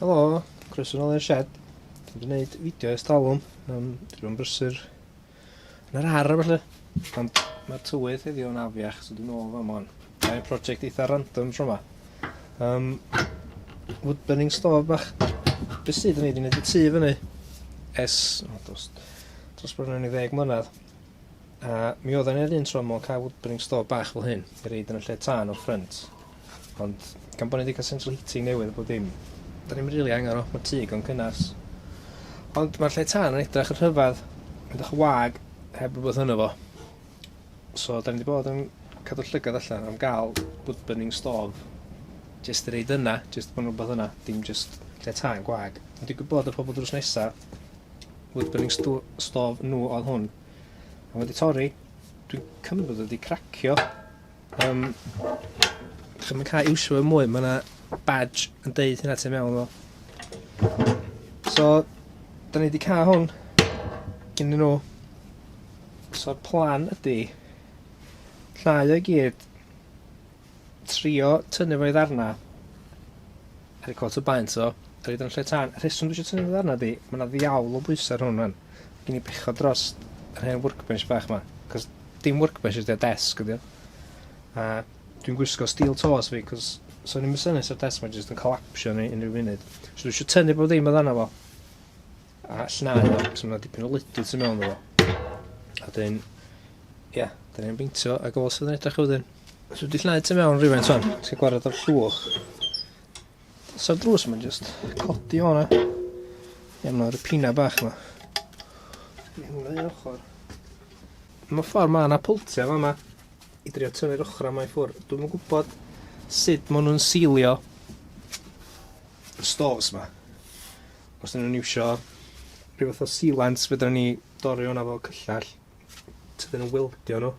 Helo, croeso nôl i'r shed. Dwi'n gwneud fideo ers talwm. Dwi'n brysur yn yr ar felly. Ond mae'r tywydd heddiw yn afiach, so dwi'n ôl fan hwn. Mae'n prosiect eitha random tro yma. Woodburning stove bach. Be sydd yn ei wneud y tŷ fyny dros bron i 10 mlynedd. A mi oedd yn yr un tro mewn cael woodburning stove bach fel hyn i reid yn y lle tân o'r ffrynt. Ond gan bod ni wedi cael central heating newydd bod dim, da ni'n rili angen o, mae'r tŷ gan cynnas. Ond mae'r lle tân yn edrych yn rhyfedd, yn edrych wag heb rhywbeth yno fo. So da ni wedi bod yn cadw llygad allan am gael woodburning stove jyst i reid yna, jyst bod rhywbeth yna, dim jyst lle tân gwag. Ond dwi'n gwybod y pobl drws nesaf, woodburning stove nhw oedd hwn. A wedi torri, dwi'n cymryd bod wedi cracio. Chi'n mynd cael iwsio fo mwy, mae yna badge yn deud hynna ti mewn o. So, da ni wedi cael hwn gyn nhw. So'r plan ydy llai o gyd trio tynnu fo'i ddarna ar y cot o baint o roed yn lle tân. Y rheswm dwi eisiau tynnu fo'i ddarna ydy mae yna ddiawl o bwysau hwn fan gen i bechod dros yr hen workbench bach yma, cos dim workbench ydy'r desk ydy o. A dwi'n gwisgo steel toes fi, cos so ni'n mysynus o'r desk ma jyst yn collapsio ni unrhyw munud. So dwi eisiau tynnu bod ddim o ddanna fo. A llnau o, cos yna dipyn o liquid sy'n mewn o fo. A dyn, ia, da ni'n beintio a gofal sydd yn edrych o wedyn. So dwi llnau ti mewn rhywun son, sy'n gwared o'r llwch. So'r drws ma'n jyst codi o'na. Ia, mae'n ripina bach yma. Hwna i'r ochr. Mae ffordd ma'n apwltia fa yma i drio tynnu'r ochr yma i ffwrdd. Dwi'n yn gwybod sut maen nhw'n sealio y stoves yma. Os dyn nhw'n iwsio rhywbeth o sealants, fydda ni dorri hwnna fo cyllall. Tydyn nhw'n wildio nhw.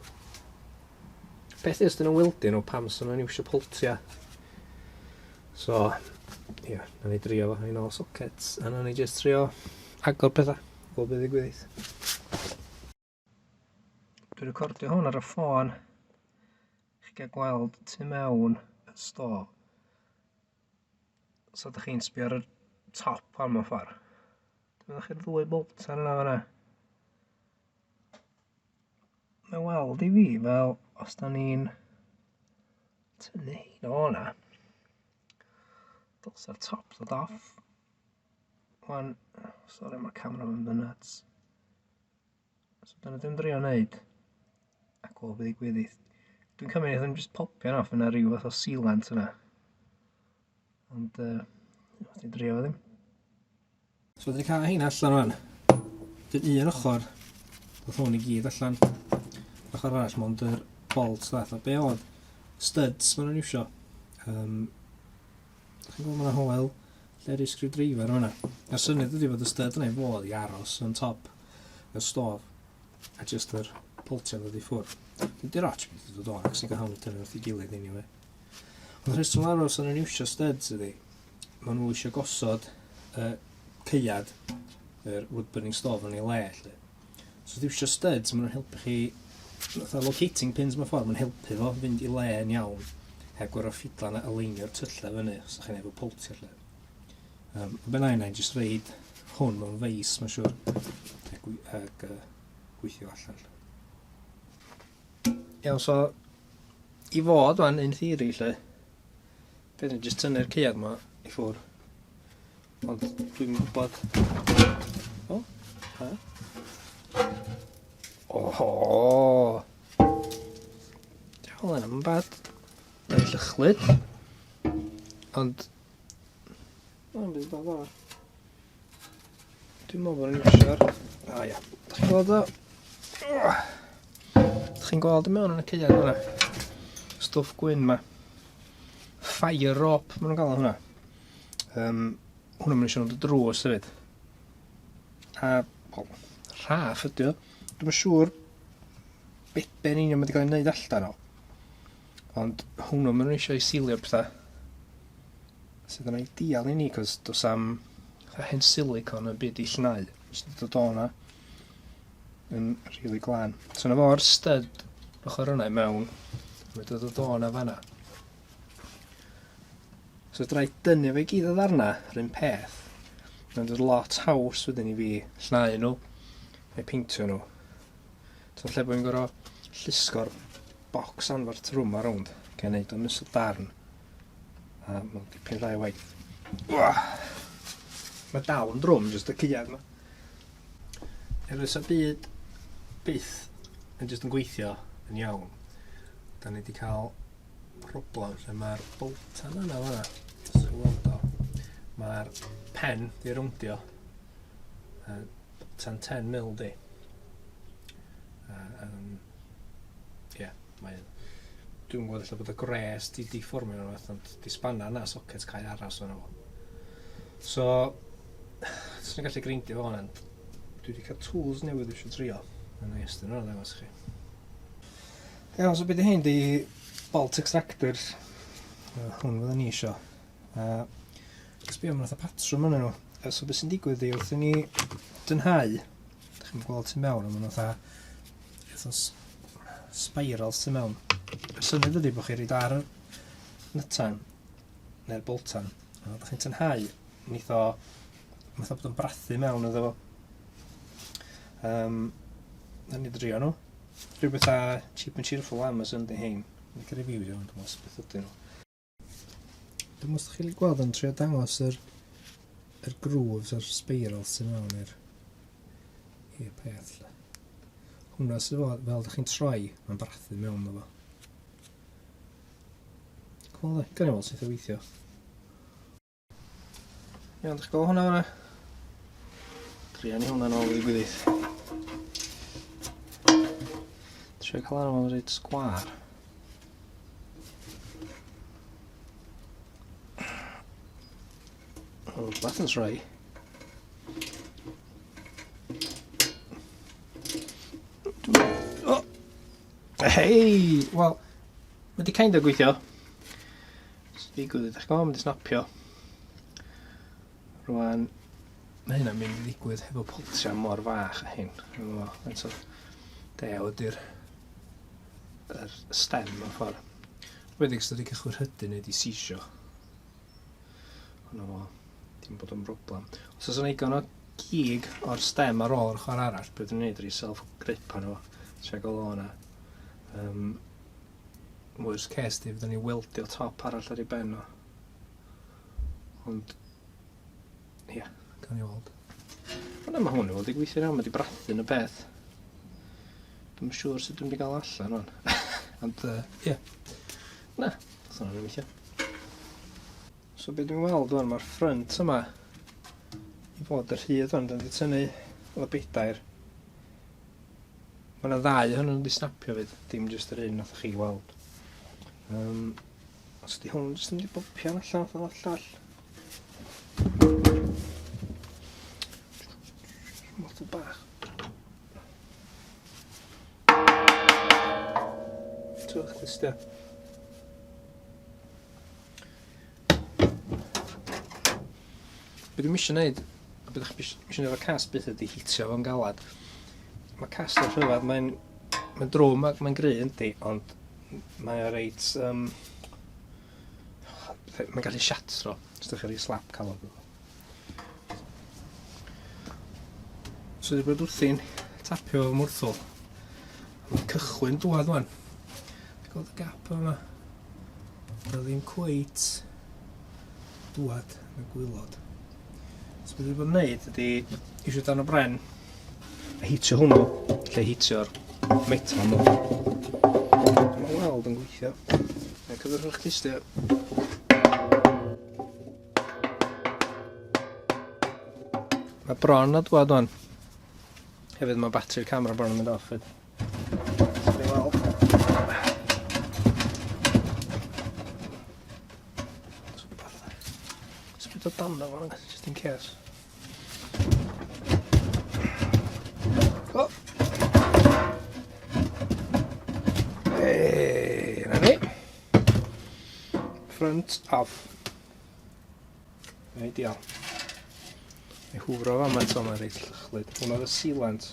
Beth ys dyn nhw'n wildio nhw pam sy'n nhw'n iwsio pwltia. So, ia, na ni drio fo i nôl sockets. A na ni just trio agor pethau. Fel bydd i gwyddill. Dwi'n recordio hwn ar y ffôn. Chi'n cael gweld tu mewn y stof. So ydych chi'n sbio ar y top ar mewn ffordd. Dwi'n meddwl chi'r ddwy bolt ar yna fan'na. Mae'n weld i fi fel os da ni'n tynnu hyn o hwnna. Dylsa'r top ddod off. Wan, sori mae'r camera yn mynd nuts. So dyna dwi'n drio wneud. A gweld bydd i gwyddill. Dwi'n cymryd iddyn just popio'n off yna rhyw fath o sealant yna. Ond, dwi'n drio fo ddim. So, dyn ni cael hyn allan rwan. Dyn un ochr, oedd hwn i gyd allan. Ochr arall, mond yr bolts ddath. A be oedd studs maen nhw'n iwsio. Chi'n gwybod mae'na hoel leri screwdriver yma. A'r syniad ydy bod y stud yna i fod i aros yn top y stof. A just yr poltia ddod i ffwrdd. Di'r ots beth ydw dod ac sy'n cael hawn tynnu wrth i gilydd anyway. Ond rheswm aros yn iwsio studs ydy, maen nhw eisiau gosod ceiad yr woodburning stove yn ei le. So di eisiau studs, maen nhw'n helpu chi, fatha locating pins mewn ffordd, maen helpu fo fynd i le yn iawn, heb gwrdd o ffidlan a aleinio'r tyllau fyny, os ydych chi'n efo poltia lle. Ben a'n just reid hwn mewn feis, mae'n siwr, ac gweithio allan. Iawn, so, i fod wan, un theori lle, beth yn just tynnu'r ceiad yma i ffwr. Ond dwi'n gwybod... O, ha? Oho! Diolch yn bad. Mae'n llychlyd. Ond... Mae'n bydd bad o. Dwi'n meddwl bod ni'n iwsio'r... A ia, da chi'n gweld o? Da chi'n gweld y mewn yn y ceiad yna? Stwff gwyn ma. Fire rope, maen nhw'n gael hwnna. Hwnnw maen eisiau nhw'n dod drws hefyd. A, wel, rhaff ydy o. Dwi'n siŵr be'n union wedi cael ei wneud allan o. Ond hwnnw maen nhw'n eisiau i sealio pethau. Sydd yn ideal i ni, cos dos am hen silicon yn byd i llnau. Sydd wedi dod o'na yn rili glân. So na fo'r stud ochr yna i mewn. Mae dod o'na fanna. So dra I dynnu fe gyd o ddarna, yr un peth. Mae'n dod lot haws wedyn I fi llnau nhw, neu peintio nhw. So lle bod fi'n gorfod llusgo'r bocs anfer trwm ar rownd, gan neud o'n ysl darn. A mae'n dipyn llai o waith. Mae dal yn drwm, jyst y cyad yma. Erys y byd byth yn jyst yn gweithio yn iawn. Da ni wedi cael problem lle mae'r boltan yna fanna. Mae'r pen di rowndio. Boltan 10mm di. Dwi'n gwybod lle bod y gres di deformio nhw, ond di spanna yna socket cael aras o'n nhw. So, os ni'n gallu greindio fo hwnna, dwi wedi cael tools newydd eisiau trio. Yn ei ystyn nhw'n ddangos chi. Iawn, so beth i hyn di bolt extractor. Hwn fydda ni isio. Sbio am fatha patrwm yna nhw. So beth sy'n digwydd di, wrth i ni dynhau, da chi'n gweld tu mewn, am yna fatha spirals tu mewn. Y syniad ydy bod chi'n rhaid ar y nytan, neu'r boltan. Da chi'n tynhau, nid o, fatha bod yn brathu mewn iddo fo. Da ni drio nhw. Rhywbeth a cheap and cheerful Amazon di hein. Ni'n cael review di hwn, dwi'n meddwl beth ydyn nhw. Dwi'n meddwl chi'n gweld yn trio dangos yr grooves, yr spirals sy'n mewn i'r peth. Hwna sy'n fel ydych chi'n troi, mae'n brathu mewn efo. Wel, gan i weld sydd o weithio. Iawn, ddech chi'n gweld hwnna fanna? Tria ni hwnna nôl i gwydydd. Tria cael arno fo'n rhaid sgwar. O, beth yn troi. Hei! Wel, mae di kind o gweithio. Digwydd, ydych chi'n gwybod, mae di snapio. Rwan, mae hynna'n mynd i ddigwydd hefo poltia mor fach a hyn. Faint o dew ydy'r stem mewn ffordd. Wedig sydd wedi cychwyn hydu neu di sisio. Hwnnw fo, dim bod yn broblem. Os oes yna eigon o gig o'r stem ar ôl yr ochr arall, beth yn gwneud self-grip arno fo. Check o hwnna. Worst case di, fydden ni weldio top arall ar ei ben o. Ond, ia, gan i weld. Ond yma hwn i fod i gweithio iawn, mae di brathu yn y peth. Dwi'n siŵr sut dwi'n di gael allan hwn. Ond, ia. Na, that's not yn weithio. So beth dwi'n weld hwn, mae'r ffrynt yma i fod yr hyd hwn, dwi'n di tynnu o bedair. Mae yna ddau hwn yn di snapio fyd, dim jyst yr un nath chi weld. Os di hwn jyst yn di bopio allan o'r llall. Lot o bach. Twch glistio. Be dwi'n misio wneud, a beth ydych misio wneud o'r cast beth ydy hitio fo'n galad. Mae cast o'r rhyfedd, mae'n drwm ac mae'n gry yndi, ond mae o reit... mae'n gallu siatro, os ydych chi'n rhoi slap calog. So wedi bod wrthi'n tapio fy mwrthol. Mae'n cychwyn dwad wan. Dwi'n gweld y gap yma. Mae ddim cweit dwad yn y gwylod. So wedi bod yn neud ydy eisiau dan o bren a hitio hwnnw, lle hitio'r metal nhw. Mae'n weld yn gweithio. Mae'n cyfrwch glistio. Mae bron a dwad wan. Hefyd mae batri'r camera bron yn mynd off. Dwi'n weld. Sbyd o dan o fan, just in case. O! Na ni. Front off. Ideal. Ei hwfro fan ma'n to'n reit llychlyd. Hwna oedd y sealant.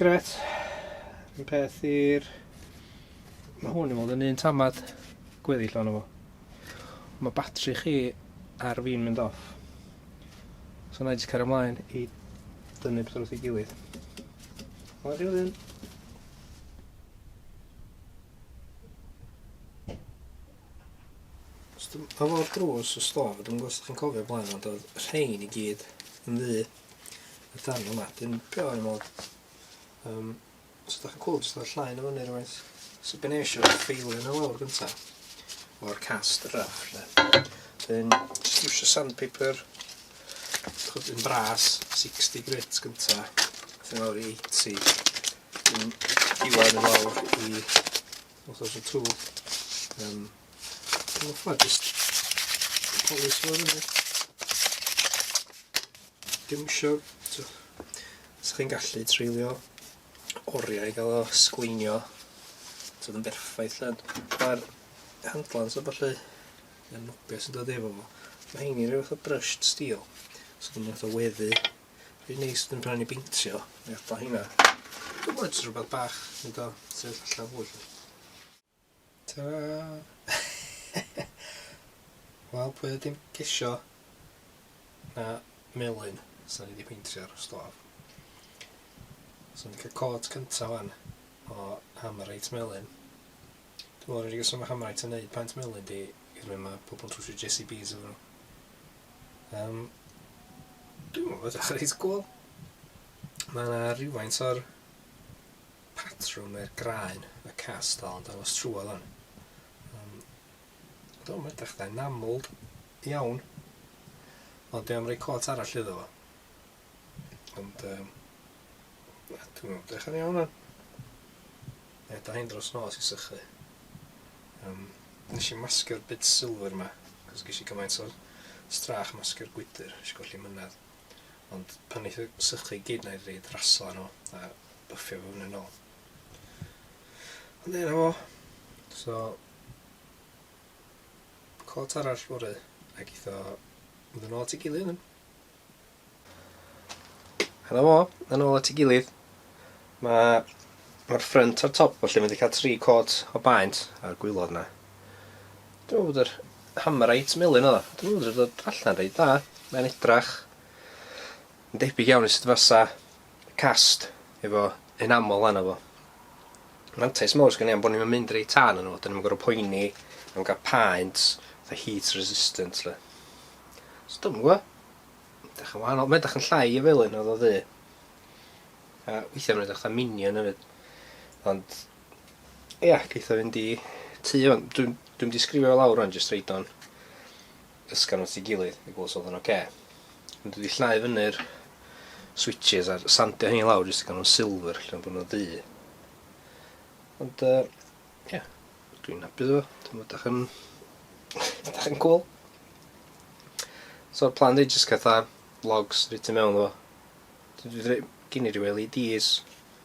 Gret. Yn peth i'r... Mae hwn i fod yn un tamad gweddill o'n efo. mae batri chi ar fi'n mynd off. So na I jyst cario ymlaen I dynnu beth wrth I gilydd. O, rhywun. Efo'r drws y stof, dwi'n gwybod os chi'n cofio blaen, ond oedd rhain I gyd yn ddu y dan yma. Dwi'n pio I mod. So da chi'n cool, jyst o'r llaen o fyny rhywbeth. So ben eisiau ffeilio yn y lawr gyntaf o'r cast rough. Then just iwsio sandpaper. Yn bras, 60 grit gyntaf. Then lawr I 80. Dwi'n diwan yn lawr I oedd o'r tŵl. Dwi'n ffordd just polish fo fyny. Dim isio, os chi'n gallu treulio oriau I gael o sgleinio, so yn berffaith lle. Mae'r handlans o falle yn nobio sy'n dod efo fo. Mae heini rhyw fath o brushed steel, so dwi'n fath o weddu. Rwy'n neis dwi'n prynu beintio, neu adael hynna. Dwi'n mwyn jyst rhywbeth bach, nid o sef allan fwy. Ta-da! Wel, pwy ydym gesio na melyn sy'n ni wedi peintio ar y stof. So ni'n cael cod cyntaf fan o Hammerite melyn. Dwi'n meddwl wedi gysio mae Hammerite yn neud paint melyn di gyda mae pobl yn trwsio JCBs efo nhw. Dwi'n meddwl bod eich reit gwl. Mae yna rhywfaint o'r patrwm neu'r graen y cast dal yn dangos trwad hwn. Dwi'n meddwl edrych da enamled iawn, ond dwi'n rhoi cot arall iddo fo. Ond dwi'n meddwl edrych yn iawn hwn. Da hyn dros nos I sychu. Nes I masgu'r bit silver yma, cos ges I gymaint o'r strach masgu'r gwydr, nes I golli mynedd. Ond pan neith y sychu gyd na I reid rasla nhw a byffio fo fyny nôl. Ond yna fo. So, cot arall fory ac eitho mynd yn ôl at ei gilydd. Helo fo, yn ôl at ei gilydd. Mae'r ffrynt a'r top felly mynd I cael 3 cot o baent ar gwylod yna. Dwi'n meddwl bod yr Hammerite melyn o. Dwi'n meddwl bod yr allan reit da. Mae'n edrach yn debyg iawn I sut fasa cast efo enamel yna fo. Mantais mawr sgan I am bod ni'n mynd reit tan yn nhw. Dyn ni'n gorfod poeni am gael paent heat resistant le. So dwi'n gwybod. Mae'n edrych yn llai I felyn oedd o ddu. A weithiau mae'n edrych yn minion hefyd. Ond, ia, geith o fynd I tŷ o'n. Dwi'n mynd I sgrifio lawr o'n jyst reid o'n ysgan wrth I gilydd. I gwrs oedd o'n oce. Ond dwi wedi llnau fyny'r switches a sandio hynny lawr jyst I gael nhw'n silver lle bod nhw'n ddu. Ond, ia, dwi'n hapus o. Dwi'n edrych yn Dach yn cool. So'r plan di jyst cael logs rydyn mewn o. Dwi gen I ryw LEDs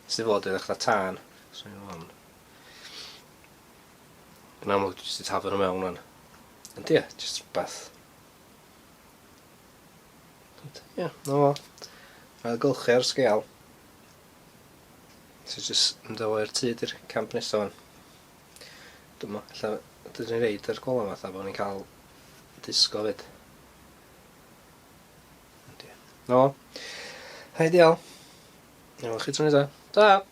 sydd fod edrych da tan. So ni'n fan. Yn amlwg dwi jyst I tafod nhw mewn o'n. Ond ia, jyst rhywbeth. Ia, no fo. Ail gylchu ar sgêl. So jyst mynd o i'r tŷ di'r camp nesaf fan. Dyma, lla dydyn ni'n reid ar gola fatha bod ni'n cael disgo fyd. No, hei diol. Iawn chi tro nesa. Ta!